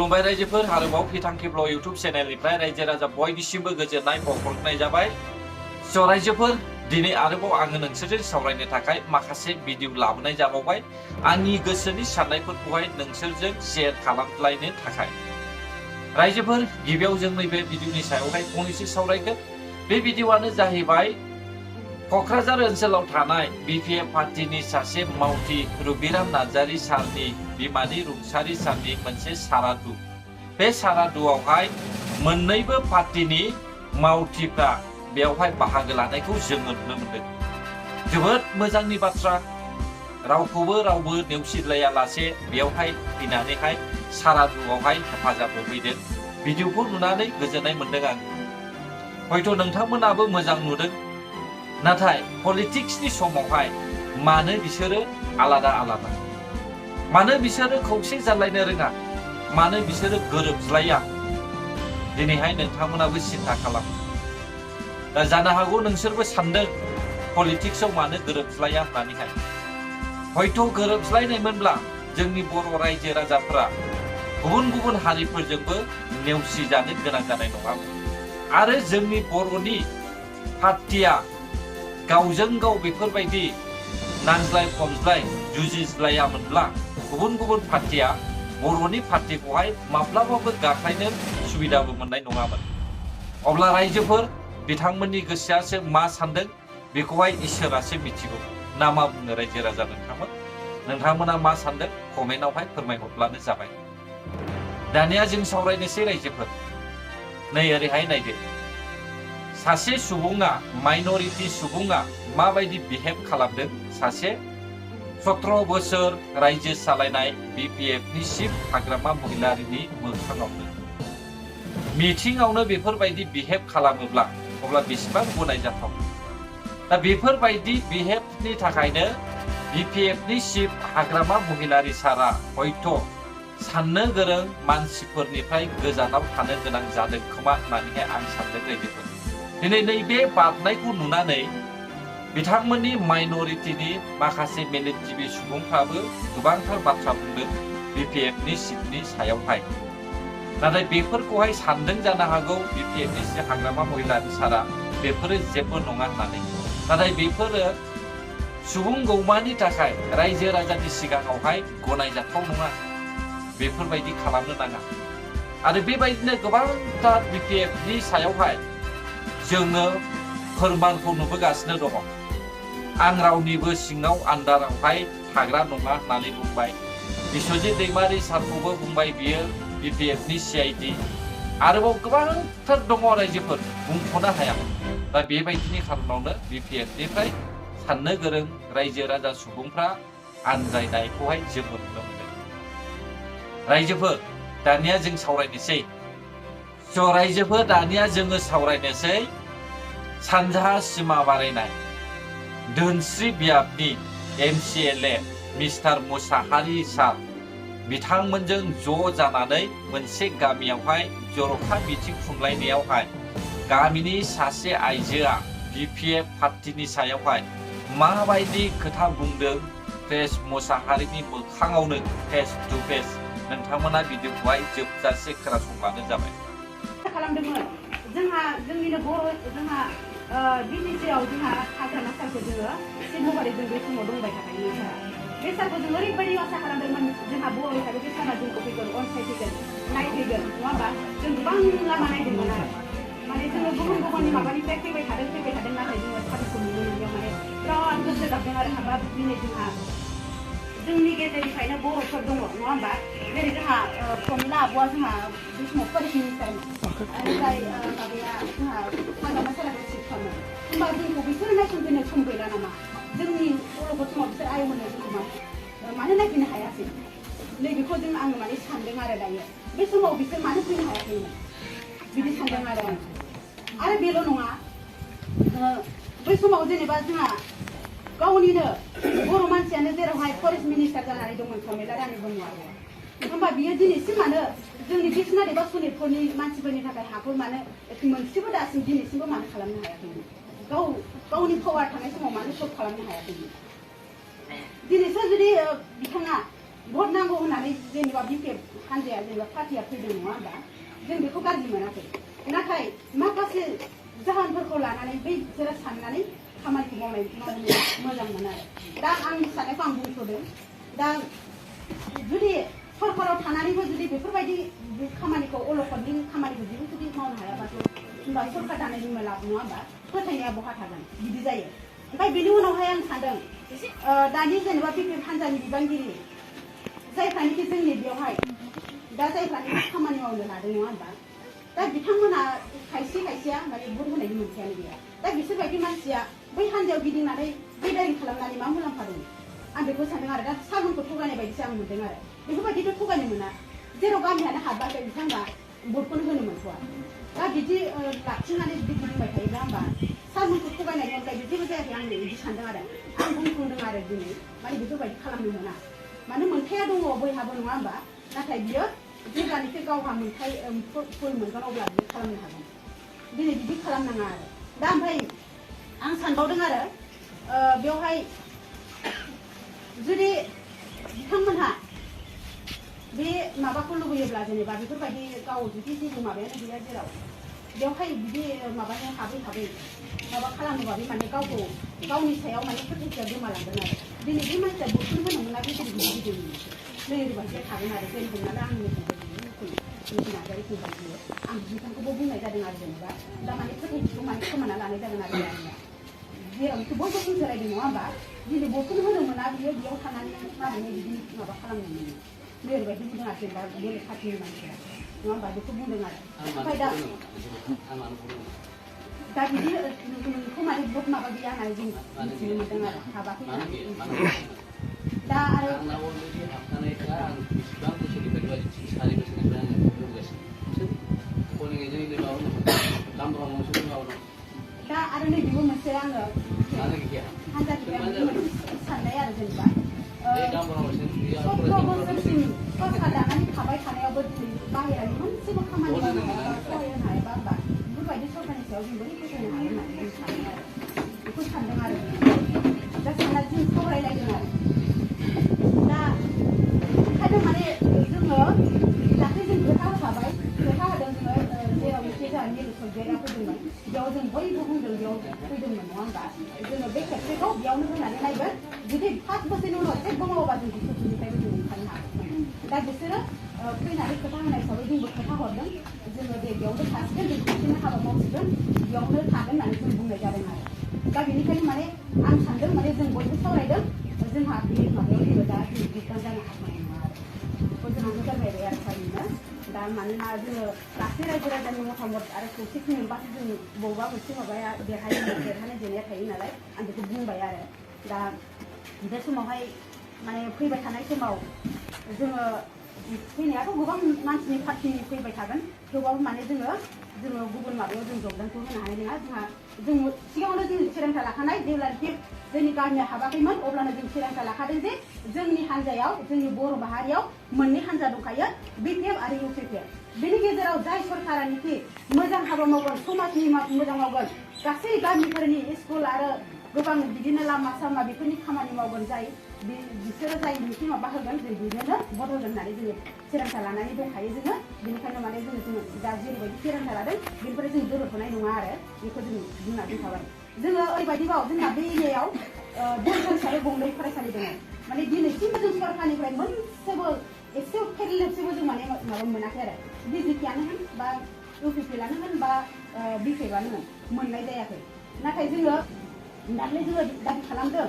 खुलुमबाय रायजोफोर आरोबाव फिथांखिब्ल इउट्यूब चेनेलनिफ्राय रायजो राजा बयनिसिमबो गोजोननाय बावहरनाय जाबाय। रायजोफोर दिनै आरोबाव आङो नोंसोरजों सावरायनो थाखाय माखासे भिडिअ लाबोनाय जाबावबाय आंनि गोसोनि साननायफोरखौहाय नोंसोरजों शेयार खालामलायनो थाखाय। रायजोफोर गिबियाव जों नैबे भिडिअनि सायावहाय फंनैसो सावरायगोन। बे भिडिअआनो जाहैबाय क'क्राझार ओनसोलाव थानाय बिपिएफ पार्टीनि सासे मावथि रबिराम नार्जारी सारनि बिमानि रुंसारि साननि मोनसे सारादु। बे सारादुआवहाय मोननैबो पार्टीनि मावथिफ्रा बेवहाय बाहागो लानायखौ जोङो नुनो मोनदों। जोबोद मोजांनि बाथ्रा, रावखौबो रावबो नेवसिलायालासे बेवहाय फैनानैहाय सारादुआवहाय हेफाजाब होफैदों। भिडिअखौ नुनानै गोजोननाय मोनदों आं। हयथ' नोंथांमोनाबो मोजां नुदों, नाथाय पलिटिक्सनि समावहाय मानो बिसोरो आलादा आलादा, मानो बिसोरो खौसे जालायनो रोङा, मानो बिसोरो गोरोबज्लाया, दिनैहाय नोंथांमोनाबो सिन्था खालाम। दा जानो हागौ नोंसोरबो सानदों पलिटिक्सआव मानो गोरोबज्लाया होननानैहाय। हयथ' गोरोबज्लायनायमोनब्ला जोंनि बर' रायजो राजाफोरा गुबुन गुबुन हारिफोरजोंबो नेवसिजानो गोनां जानाय नङामोन आरो जोंनि बर'नि पार्टीया गावजों गाव बेफोरबायदि नांज्लाय खमज्लाय जुजिज्लायामोनब्ला गुबुन गुबुन पार्टीया बर'नि पार्टीखौहाय माब्लाबाबो गाख्लायनो सुबिदाबो मोननाय नङामोन। अब्ला रायजोफोर बिथांमोननि गोसोआसो मा सानदों बेखौहाय इसोरासो मिथिगौ। ना मा बुङो रायजो राजा नोंथांमोना मा सानदों कमेन्टआवहाय फोरमायहरब्लानो जाबाय। दानिया जों सावरायनोसै रायजोफोर। नै ओरैहाय नायदो, सासे सुबुङा माइनरिटी सुबुङा माबायदि बिहेभ खालामदों सासे 17 बोसोर रायजो सालायनाय बिपिएफनि चिफ हाग्रामा महिलारिनि मोखाङावनो। मिथिङावनो बेफोरबायदि बिहेभ खालामोब्ला अब्ला बेसेबां गनायजाथाव। दा बेफोरबायदि बिहेभनि थाखायनो बिपिएफनि चिफ हाग्रामा महिलारि सारा हयथ' साननो गोरों मानसिफोरनिफ्राय गोजानाव थानो गोनां जादों खोमा होननानैहाय आं सानदों रायजोफोर। दिनै नैबे बारनायखौ नुनानै बिथांमोननि माइनरिटीनि माखासे मेलेमजिबि सुबुंफ्राबो गोबांथार बाथ्रा बुंदों बिपिएफनि चिफनि सायावहाय। नाथाय बेफोरखौहाय सानदों जानो हागौ बिपिएफनि चिफ हाग्रामा महिलारि सारा बेफोरो जेबो नङा होननानै। नाथाय बेफोरो सुबुं गौमानि थाखाय रायजो राजानि सिगाङावहाय गनायजाथाव नङा। बेफोरबायदि खालामनो नाङा। आरो बेबायदिनो गोबांथार बिपिएफनि सायावहाय जोङो फोरमानखौ नुबोगासिनो दङ। आं रावनिबो सिङाव आन्दारावहाय थाग्रा नङा होननानै बुंबाय। बिस्वजित दैमारि सारखौबो बुंबाय बियो बिपिएफनि सिआइडि। आरोबाव गोबांथार दङ रायजोफोर, बुंख'नो हाया। दा बेबायदिनि खारनावनो बिपिएफनिफ्राय साननो गोरों रायजो राजा सुबुंफ्रा आनजायनायखौहाय जोङो नुनो मोनदों। रायजोफोर दानिया जों सावरायनोसै। रायजोफोर दानिया जोङो सावरायनोसै सानजाहा सिमा बारायनाय धोनस्रि बियाबनि MCLA मिस्टार मुसाहारि सार बिथांमोनजों ज' जानानै मोनसे गामियावहाय जर'खा मिथिं खुंलायनायावहाय गामिनि सासे आइजोआ बिपिएफ पार्टीनि सायावहाय माबायदि खोथा बुंदों प्रेस मुसाहारिनि मोखाङावनो फेस टु फेस। नोंथांमोना भिडिअखौहाय जोबजासे खोनासंब्लानो जाबाय। खालामदोंमोन जोंहा जोंनिनो बर' जोंहा बिटिसिआव जोंहा हाग्रामा सारखौ जोङो चिफ महरै जों बे समाव दंबाय थाखायो। बे सारखौ जों ओरैबायदि आसा खालामदोंमोन जोंहा बर' हिसाबै बे सारा जोंखौ फैगोन, अनसायफैगोन, नायफैगोन, नङा होमबा? जों गोबां लामा नायदोंमोन आरो माने जोङो गुबुन गुबुननि माबानिफ्राय फैबाय थादों नाथाय जोङो सारखौ नुनो मोनैयाव माने बिराद गोसो जादों आरो हाबाब दिनै जोंहा जोंनि गेजेरनिफ्रायनो बर'फोर दङ, नङा होमबा? जेरै जोंहा प्रमिला आब'आ जोंहा बे समाव फरेस्ट मिनिस्टारमोन, ओमफ्राय माबाया जोंहा हाग्रामा साराखौ चिफ खालामो। होमबा जोंखौ बिसोर नायफैनो सम गैला नामा? जोंनि बर' समाव बिसोर आय होनो जोंखौ मानो नायफैनो हायासै? नैबेखौ जों आङो माने सानदों आरो दायो बे समाव बिसोर मानो फैनो हायाखैमोन बिदि सानदों आरो बेल' नङा। बै समाव जेनेबा जोंहा गावनिनो बर' मानसियानो जेरावहाय फरेस्ट मिनिस्टार जानानै दंमोन प्रमिला रानि ब्रह्मआ। होमबा बियो दिनैसिम मानो जोंनि बिसनारि बा सनितपुरनि मानसिफोरनि थाखाय हाखौ मानो मोनसेबो दासिम दिनैसिमबो मानो खालामनो हायाखैमोन? गावनि पावार थानाय समाव मानो सल्भ खालामनो हायाखैमोन? दिनैसो जुदि बिथाङा भट नांगौ होननानै जेनेबा बिपिएफ हानजाया जेनेबा पार्टिया फैदों नङा होनबा जों बेखौ गाज्रि मोनाखै नाथाय माखासे जाहोनफोरखौ लानानै बैसोरो साननानै खामानिखौ मावनो मोजां मोनो आरो दा आंनि साननायखौ आं बुंथ'दों दा जुदि सरकाराव थानानैबो जुदि बेफोरबायदि खामानिखौ अलखदनि खामानिखौ जेबो जुदि मावनो हायाबाथ' होनबा सरकार दानायनि लाब नङा होनबा फोथायनाया बहा थागोन बिदि जायो ओमफ्राय बेनि उनावहाय आं सानदों दानि जेनेबा बिपिएफ हानजानि बिबानगिरि जायफ्रानोखि जोंनि बेवहाय दा जायफ्रानोखि खामानि मावनो लादों नङा होनबा दा बिथांमोना खायसेया माने भट होनायनि मोनथायानो गैया दा बिसोरबायदि मानसिया बै हानजायाव गिदिंनानै बेदारि खालामनानै मा मुलाम्फा दं आं बेखौ सानदों आरो दा सालुनखौ थगायनाय बायदिसो आं मोनदों आरो बेफोरबायदिथ' थगायनो मोना जेराव गामियानो हाबाखै बिथांमोना भटखौनो होनो मोनथ'वा दा बिदि लाखिनानै बिदि बुंबाय थायोब्ला होमबा सालुनखौ थगायनायनि अनगायै जेबो जायाखै आं बिदि सानदों आरो आं बुंफुंदों आरो दिनै माने बेफोरबायदि खालामनो मोना मानो मोनथाया दङ बयहाबो नङा होनबा नाथाय बियो जेब्लानिफ्राय गावहा मोनथाय फल मोनगोन अब्ला बियो खालामनो हागोन दिनै बिदि खालामनाङा आरो दा ओमफ्राय आं सानबावदों आरो बेवहाय जुदि बिथांमोनहा बे माबाखौ लुबैयोब्ला जेनेबा बेफोरबायदि गाव जुदि जेबो माबायानो गैया जेराव बेवहाय बिदि माबानो हाबै माबा खालामोबा बे माने गावखौ गावनि सायाव माने फोथायथिया गोमालांगोन आरो दिनै बे मानसिया भटखौनो होनो मोना बे जेरै गिदिर लोगोबायदिया थागोन आरो जेरै हमनानै आंनि मिथिं नाजारि फैबाय आं बिथांखौबो बुंनाय जादों आरो जेनेबा दा माने फोथायथिखौ माने खोमाना लानाय जागोन आरो आंनिया जेरावखि बयबो बुंसोलायदों नङा होनबा दिनै भटखौनो होनो मोना बियो बेयाव थानानै माबायदि बिदि माबा खालामनो मोनो बेबायदि बुंदों आरो जेनेबा बेलेग पार्टिनि मानसिया नङा होनबा बेखौ बुंदों आरो ओमफ्राय दा बिदि नोंखौ माने भट माबा गैया होननानै जों मिथिनो मोनदों आरो हाबाखै दा आरो दा आरो नैबेबो मोनसे आङो हानजानिफ्राय साननाय आरो जेनेबा 17 बोसोरसिम सरकार दानानै थाबाय थानायावबो दिनै बाहेरानि मोनसेबो खामानि मावनो हायाबा सहाय होनो हायाबा होनबा बेफोरबायदि सरकारनि सायाव जों बोरै फोथायनो हायो होननानै जों सानो आरो बेखौ सानदों आरो दा सानना जों सावरायलायदों आरो दा ओंखायनो माने जोङो दाख्लै जों खोथा होखाबाय खोथा होदों जोङो जेराव मोनसे जोंहा मिरु सब्जेक्टआ फैदोंमोन बेयाव जों बयबो बुंदों बेयाव फैदोंमोन नङा होनबा जोङो बे खेबसेखौ बेयावनो होनानै नायगोन जुदि 5 बोसोरनि उनाव जेबो मावाबा जों बिसोरनिफ्रायबो जों ओंखारनो हागोन दा बिसोरो फैनानै खोथा होनाय हिसाबै जोंबो खोथा हरदों जोङो दे बेयावनो थासिगोन जों खेबसेनो हाबा मावसिगोन बेयावनो थागोन होननानै जों बुंनाय जादों आरो दा बेनिखायनो माने आं सानदों माने जों बयबो सावरायदों जोंहा बे माबायाव जोङो दा जों बिबान जानो हानाय नङा आरो बेखौ जों फोरमायबाय आरो सारनो दा मानोना जोङो गासै रायजो राजानि मतामत आरो खौसेथि मोनबासो जों बबेबा मोनसे माबाया देरहानाय जेननाया थायो नालाय आं बेखौ बुंबाय आरो दा बे समावहाय माने फैबाय थानाय समाव जोङो फैनायाथ' गोबां मानसिनि पार्टिनि फैबाय थागोन थेवबाबो माने जोङो गुबुन माबायाव जों जगदानखौ होनो हानाय नङा जों सिगाङावनो जों थिरांथा लाखानाय जेब्लानोखि जोंनि गामिया हाबाखैमोन अब्लानो जों थिरांथा लाखादों जे जोंनि हान्जायाव जोंनि बर' माहारियाव मोननै हान्जा दंखायो बिपिएफ आरो इउपिपिएफ बेनि गेजेराव जाय सरकारानोखि मोजां हाबा मावगोन समाजनि मोजां मावगोन गासै गामिफोरनि स्कुल आरो गोबां बिदिनो लामा सामा बेफोरनि खामानि मावगोन जाय बिसोरो जायनोखि माबा होगोन जों बिदिनो भट होगोन होननानै जोङो थिरांथा लानानै दंखायो जोङो बेनिखायनो माने जोङो दा जेरैबायदि थिरांथा लादों बेनिफ्राय जों दोरोदथ'नाय नङा आरो बेखौ जों बुंना दोनखाबाय जोङो ओरैबायदिबाव जोंना बे एरियायाव बंकव हिसाबै गंनै फरायसालि दङ माने दिनैसिमबो जों सरकारनिफ्राय मोनसेबो एसे फेरलेबसेबो जों माने माबा मोनाखै आरो बिजेपिआनो होन बा इउपिपिएलआनो होन बा बिपिएफआनो होन मोननाय जायाखै नाथाय जोङो दाख्लै जोङो दाबि खालामदों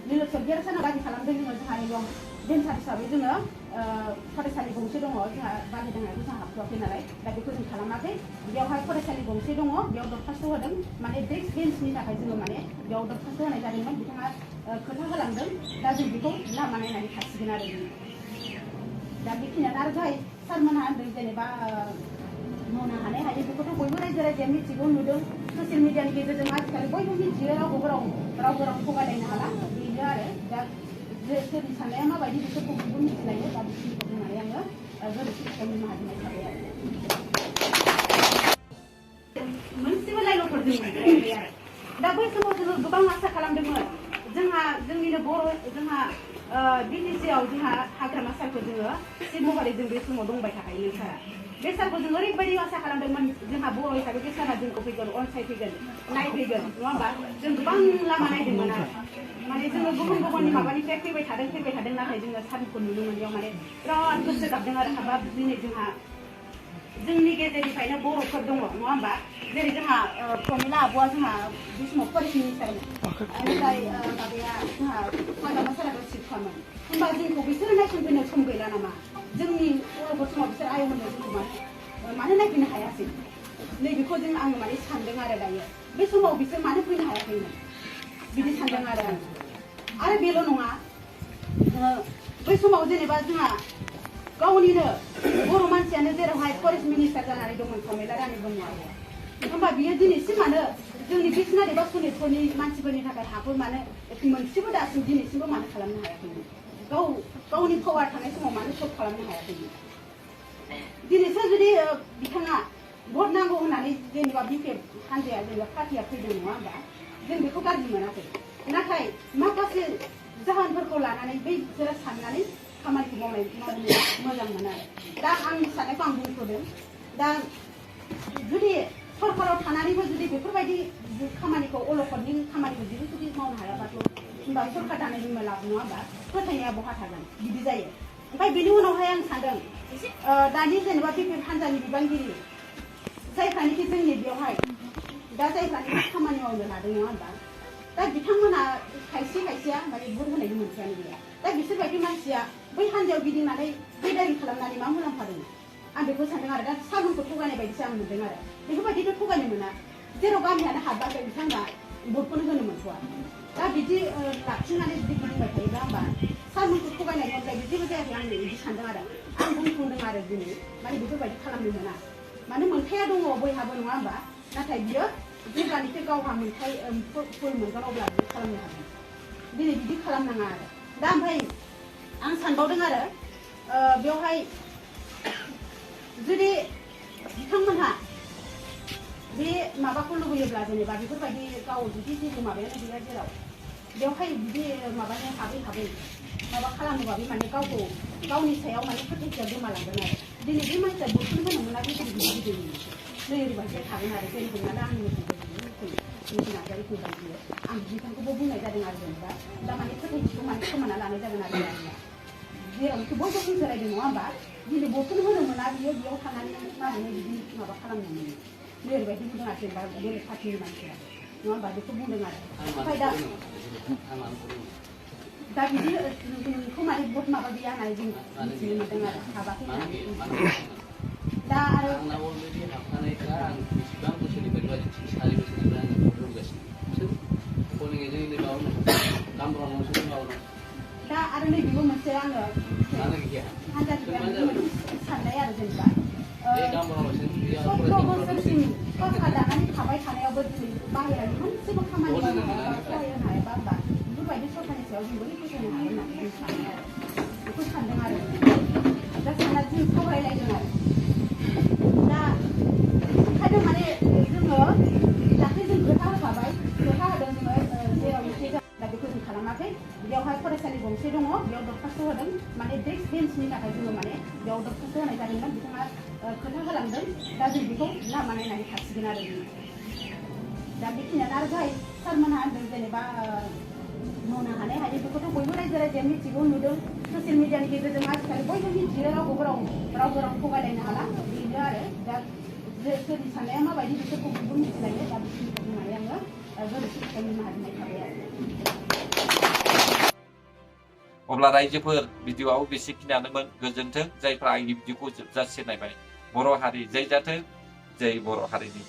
मिरु सब्जेक्ट सानाव दाबि खालामदों जोंहा एलबाम भेन्सार हिसाबै जोङो फरायसालि गंसे दङ जोंहा बाजेट दंनायखौ जोंहा हाबथ'वाखै नालाय दा बेखौ जों खालामाखै बेयावहाय फरायसालि गंसे दङ बेयाव दरखास्त होदों माने डेस्क बेन्चनि थाखाय जोङो माने बेयाव दरखास्त होनाय जादोंमोन बिथाङा खोथा होलांदों दा जों बेखौ लामा नायनानै थासिगोन आरो दा बेखिनियानो आरो जाय सारमोनहा होनदों जेनेबा मावनो हानाय हायो बेखौथ' बयबो रायजो राजाया मिथिगौ नुदों ससियेल मिडियानि गेजेरजों आजिखालि बयबो मिथियो रावबो थगायलायनो हाला बेनो आरो दा सोरनि साननाया माबायदि बेफोरखौ बयबो मिथिलायो दा बेखिनिखौ बुंनानै आङो गोरोन्थि निमाहा बिनाय थाबाय आरो मोनसेबो लाइल'फोर जों मोनबाय आरो दा बै समाव जोङो गोबां आसा खालामदोंमोन जोंहा जोंहा जोंनिनो बर' जोंहा बिटिसिआव जोंहा हाग्रामा सारखौ जोङो सिट महरै जों बे समाव दंबाय थाखायो सारा बे सारखौ जों ओरैबायदि आसा खालामदोंमोन जोंहा बर' हिसाबै बे सारा जोंखौ फैगोन अनसायफैगोन नायफैगोन नङा होमबा जों गोबां लामा नायदोंमोन आरो माने जोङो गुबुन गुबुननि माबानिफ्राय फैबाय थादों नाथाय जोङो सारखौ नुनो मोनैयाव माने बिराद गोसो गाबदों आरो हाबाब दिनै जोंहा जोंनि गेजेरनिफ्रायनो बर'फोर दङ नङा होमबा जेरै जोंहा प्रमिला आब'आ जोंहा बे समाव फरेस्ट मिनिस्टारमोन ओमफ्राय माबाया जोंहा हाग्रामा साराबो चिफखामोन होमबा जोंखौ बिसोरो नायसनफैनो सम गैला नामा जोंनि बर'फोर समाव बिसोर आयंमोननो जोंखौ मानो नायफैनो हायासै नैबेखौ जों आङो माने सानदों आरो दायो बे समाव बिसोर मानो फैनो हायाखैमोन बिदि सानदों आरो बेल' नङा बै समाव जेनेबा जोंहा गावनिनो बर' मानसियानो जेरावहाय फरेस्ट मिनिस्टार जानानै दंमोन प्रमिला रानि ब्रह्मआ होमबा बियो दिनैसिम मानो जोंनि बिसनारि बा सनितफोरनि मानसिफोरनि थाखाय हाफोर मानो मोनसेबो दासिम दिनैसिमबो मानो खालामनो हायाखैमोन गावनि पावार थानाय समाव मानो सल्भ खालामनो हायाखैमोन दिनैसो जुदि बिथाङा भट नांगौ होननानै जेनेबा बिपिएफ हानजाया जेनेबा पार्टिया फैदों नङा होमबा जों बेखौ गाज्रि मोनाखै नाथाय माखासे जाहोनफोरखौ लानानै बैसोरो साननानै खामानिखौ मावनो मोजां मोनो आरो दा आंनि साननायखौ आं बुंथ'दों दा जुदि सरकाराव थानानैबो जुदि बेफोरबायदि खामानिखौ अलखदनि खामानिखौ जुदि मावनो हायाबाथ' होनबा सरकार दानायनि लाब नङा होमबा फोथायनाया बहा थागोन बिदि जायो ओमफ्राय बेनि उनावहाय आं सानदों दानि जेनेबा बिपिएफ हानजानि बिबानगिरि जायफ्रानोखि जोंनि बेवहाय दा जायफ्रानोखि खामानि मावनो लादों नङा होमबा दा बिथांमोना खायसेया माने भट होनायनि मोनथायानो गैया दा बिसोरबायदि मानसिया बै हानजायाव गिदिंनानै बेदारि खालामनानै मा मुलाम्फा दङ आं बेखौ सानदों आरो दा सारमोनखौ थगायनाय बायदिसो आं मोनदों आरो बेफोरबायदिथ' थगायनो मोना जेराव गामियानो हाबाखै बिथांमोना भटखौनो होनो मोनथ'वा दा बिदि लाखिनानै जुदि गिदिंबाय थायोब्ला होमबा सारमोनखौ थगायनायनि अनगायै जेबो जायाखै आं बिदि सानदों आरो आं बुंथ'दों आरो दिनै माने बेफोरबायदि खालामनो मोना मानो मोनथाया दङ बयहाबो नङा होमबा नाथाय बियो जेब्लानिफ्राय गावहा मोनथाय फुल मोनगोन अब्ला बिदि खालामनो हागोन दिनै बिदि खालामनाङा आरो दा ओमफ्राय आं सानबावदों आरो बेवहाय जुदि बिथांमोनहा बे माबाखौ लुबैयोब्ला जेनेबा बेफोरबायदि गाव जुदि जेबो माबायानो गैया जेराव बेवहाय बिदि माबानो हाबै माबा खालामोबा बे माने गावखौ गावनि सायाव माने फोथायथिया गोमालांगोन आरो दिनै बे मानसिया भटखौनो होनो मोनाखै गिदिर नै ओरैबायदि थागोन आरो जेरै हमनानै आंनि मोजां नार्जारि फैबाय बियो आं बिथांखौबो बुंनाय जादों आरो जेनेबा दा माने फोथायथिखौ माने खोमाना लानाय जागोन आरो जेरावनोखि बयबो बुंसोलायदों नङा होमबा दिनै भटखौनो होनो मोना बियो बेयाव थानानै माबोरै बिदि माबा खालामनो मोनो नै ओरैबायदि बुंदों आरो जेनेबा बेलेग पार्टिनि मानसिया नङा होमबा बेखौ बुंदों आरो ओमफ्राय दा बिदि नोंखौ माने भट माबा गैया होननानै जों मिथिनो मोनदों आरो हाबाखै होननानै दा आरो दा आरो नैबेबो मोनसे आङो हानजानिफ्राय साननाय आरो जेनेबा 17 बोसोरसिम सरकार दानानै थाबाय थानायावबो दिनै बाहेरानि मोनसेबो खामानि मावनो हायाबा सहाय होनो हायाबा होमबा बेफोरबायदि सरकारनि सायाव जों बोरै फोथायनो हागोन होननानै जों सानो आरो बेखौ सानदों आरो दा सानना जों सावरायलायदों आरो दा ओंखायनो माने जोङो दाख्लै जों खोथा होखाबाय खोथा होदों जोङो जेरावनोखि दा बेखौ जों खालामाखै बेयावहाय फरायसालि गंसे दङ बेयाव दरखास्त होदों माने डेस्क बेन्चनि थाखाय जोङो माने बेयाव दरखास्त होनाय जादोंमोन बिथाङा खोथा होलांदों दा जों बेखौ लामा नायनानै थासिगोन आरो दा बेखिनियानो आरो जाय सारमोनहा होनदों जेनेबा मावनो हानाय हायै बेखौथ' बयबो रायजो राजाया मिथिगौ नुदों ससियेल मिडियानि गेजेरजों आजिखालि बयबो मिथियो रावबो राव थगायलायनो हाला बेनो आरो दा सोरनि साननाया माबायदि बिसोरखौ बयबो मिथिलायो दा बिसोरनिखौ बुंनानै आङो गोरोन्थि थाखाय निमाहा बिनाय थाबाय आरो अब्ला रायजोफोर भिडिअआव बेसेखिनियानोमोन गोजोन्थों जायफ्रा आंनि भिडिअखौ जोबजासे नायबाय बर' हारि जै जाथों जै बर' हारिनि